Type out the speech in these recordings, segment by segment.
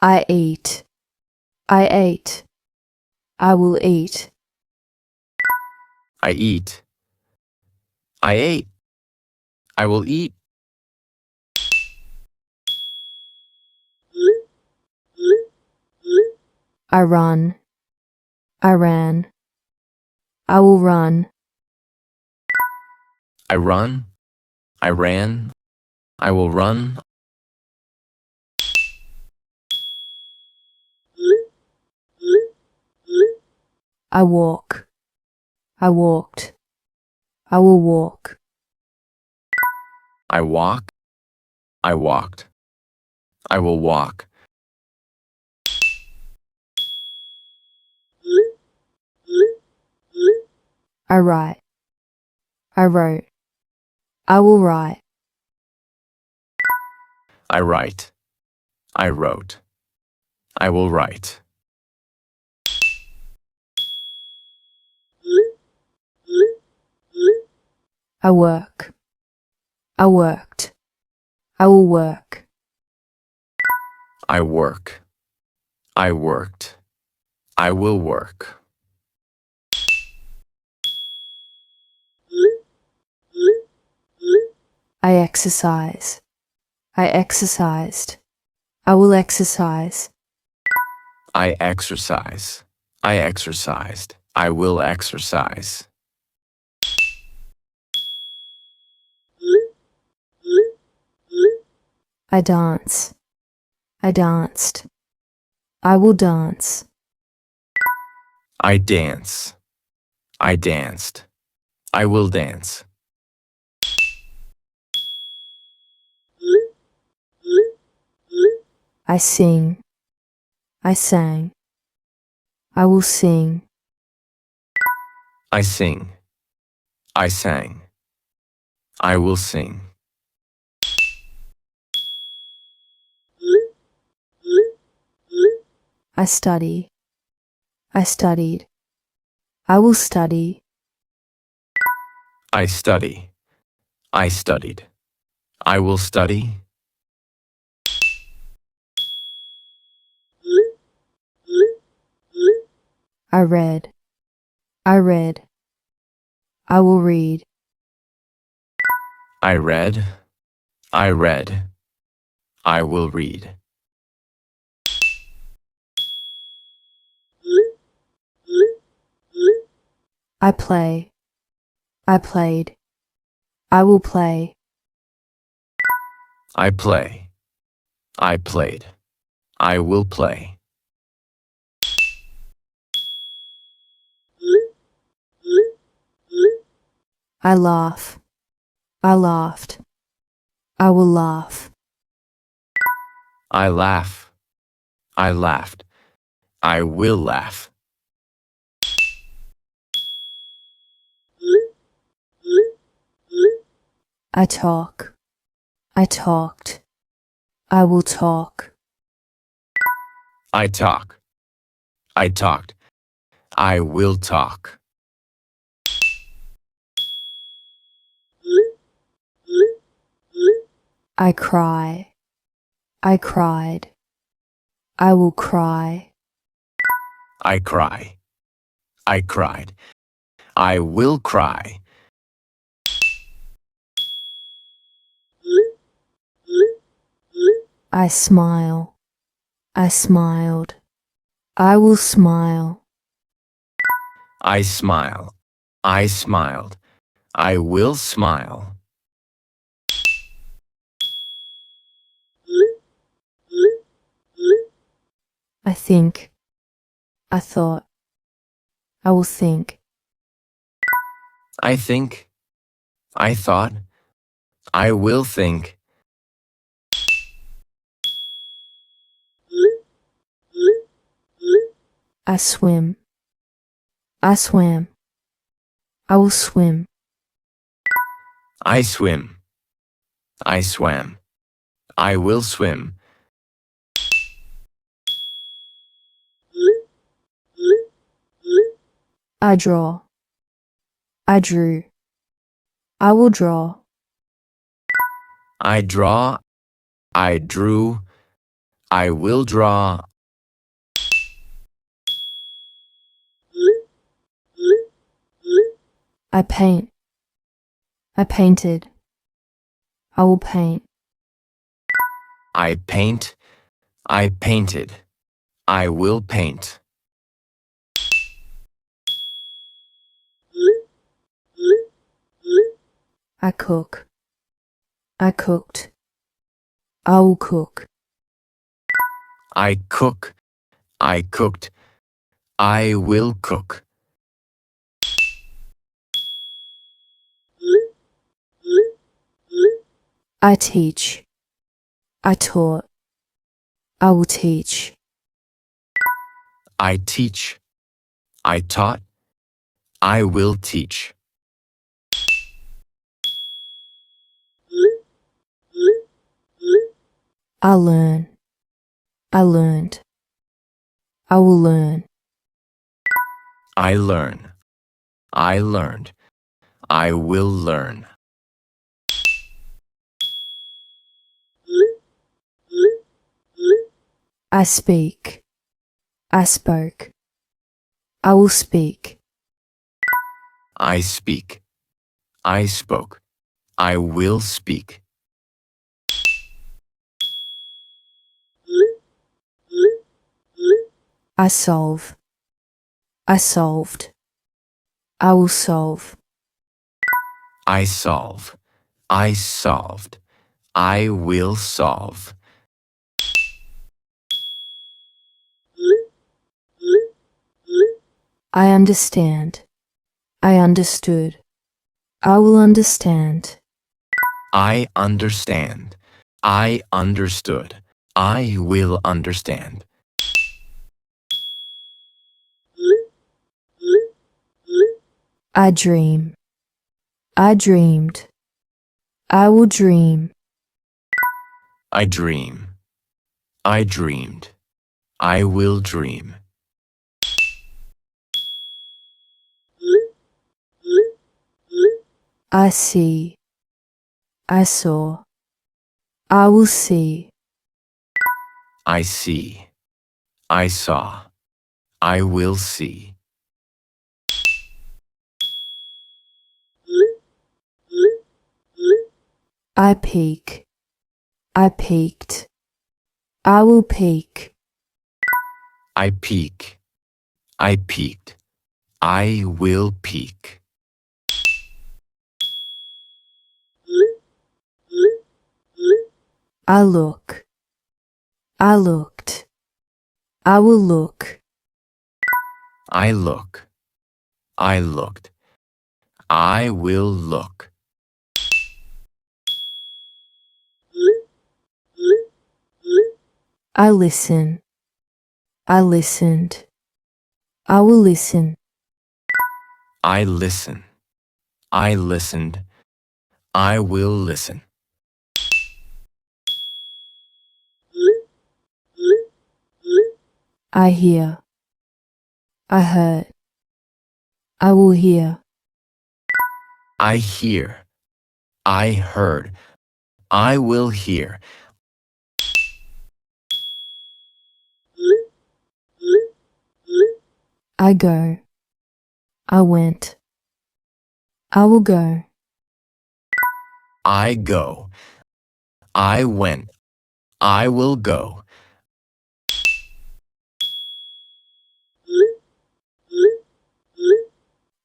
I ate. I ate. I will eat. I eat. I ate. I will eat. I run. I ran. I will run. I run. I ran. I will run. I walk. I walked. I will walk. I walk. I walked. I will walk. I write. I wrote. I will write. I write. I wrote. I will write. I work. I worked. I will work. I work. I worked. I will work. I exercise. I exercised. I will exercise. I exercise. I exercised. I will exercise. I dance. I danced. I will dance. I dance. I danced. I will dance. I sing. I sang. I will sing. I sing. I sang. I will sing. I study. I studied. I will study. I study. I studied. I will study. I read. I read. I will read. I read. I read. I will read. I play. I played. I will play. I play. I played. I will play. I laugh. I laughed. I will laugh. I laugh. I laughed. I will laugh. I talk. I talked. I will talk. I talk. I talked. I will talk. I cry. I cried. I will cry. I cry. I cried. I will cry. I smile. I smiled. I will smile. I smile. I smiled. I will smile. I think. I thought. I will think. I think. I thought. I will think. I swim. I swam. I will swim. I swim. I swam. I will swim. I draw. I drew. I will draw. I draw. I drew. I will draw. I paint. I painted. I will paint. I paint. I painted. I will paint. I cook. I cooked. I will cook. I cook. I cooked. I will cook. I teach. I taught. I will teach. I teach. I taught. I will teach. I learn. I learned. I will learn. I learn. I learned. I will learn. I speak. I spoke. I will speak. I speak. I spoke. I will speak. I solve. I solved. I will solve. I solve. I solved. I will solve. I understand. I understood. I will understand. I understand. I understood. I will understand. I dream. I dreamed. I will dream. I dream. I dreamed. I will dream. I see. I saw. I will see. I see. I saw. I will see. I peek. I peeked. I will peek. I peek. I peeked. I will peek. I look. I looked. I will look. I look. I looked. I will look. I listen. I listened. I will listen. I listen. I listened. I will listen. I hear. I heard. I will hear. I hear. I heard. I will hear. I go. I went. I will go. I go. I went. I will go.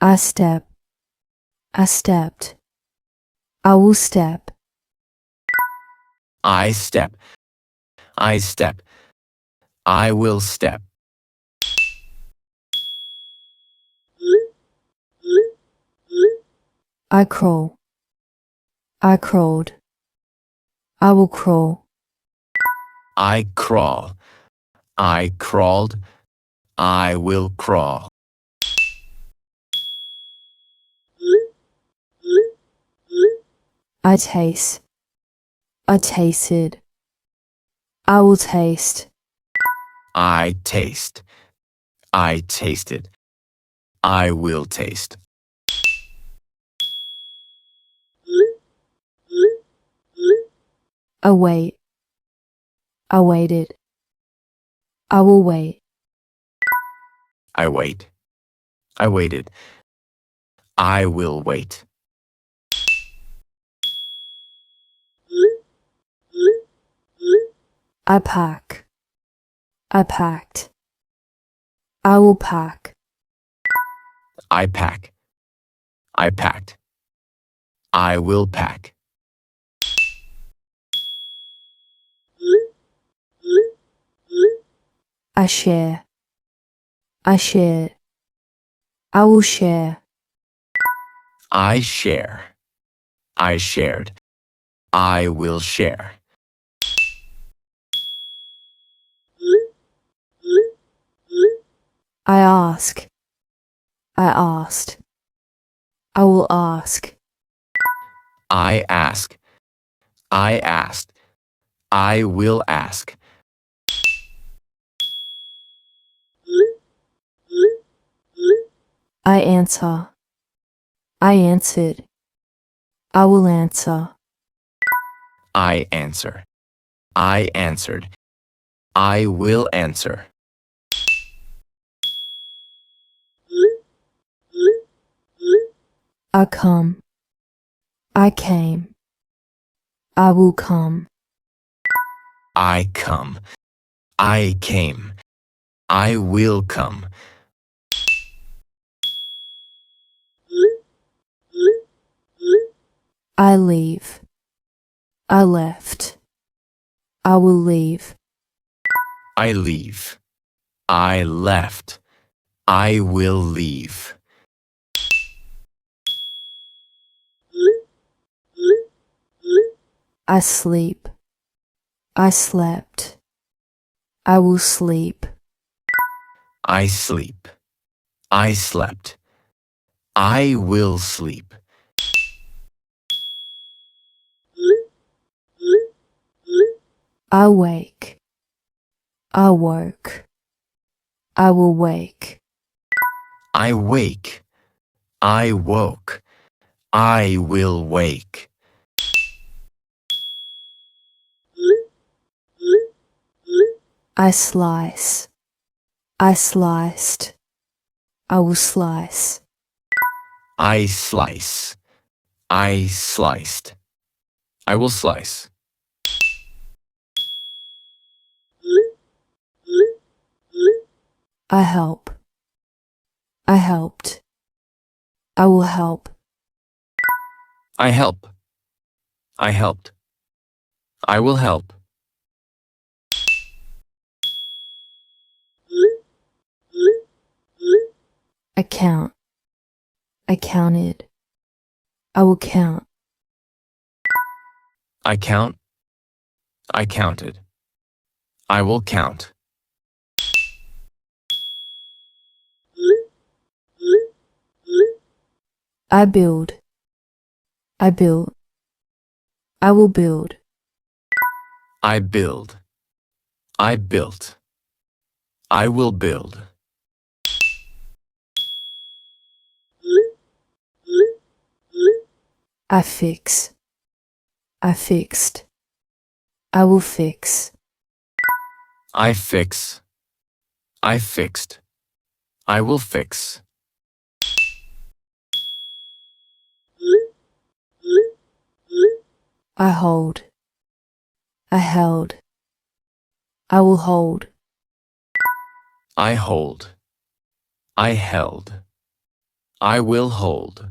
I step. I stepped. I will step. I step. I step. I will step. I crawl. I crawled. I will crawl. I crawl. I crawled. I will crawl. I taste. I tasted. I will taste. I taste. I tasted. I will taste. I wait. I waited. I will wait. I wait. I waited. I will wait. I pack. I packed. I will pack. I pack. I packed. I will pack. I share. I shared. I will share. I share. I shared. I will share. I ask. I asked. I will ask. I ask. I asked. I will ask. I answer. I answered. I will answer. I answer. I answered. I will answer. I come. I came. I will come. I come. I came. I will come. I leave. I left. I will leave. I leave. I left. I will leave. I sleep. I slept. I will sleep. I sleep. I slept. I will sleep. I wake. I woke. I will wake. I wake. I woke. I will wake. I slice. I sliced. I will slice. I slice. I sliced. I will slice. I help. I helped. I will help. I help. I helped. I will help. I count. I counted. I will count. I count. I counted. I will count. I build. I build. I will build. I build. I built. I will build. I fix. I fixed. I will fix. I fix. I fixed. I will fix. I hold. I held. I will hold. I hold. I held. I will hold.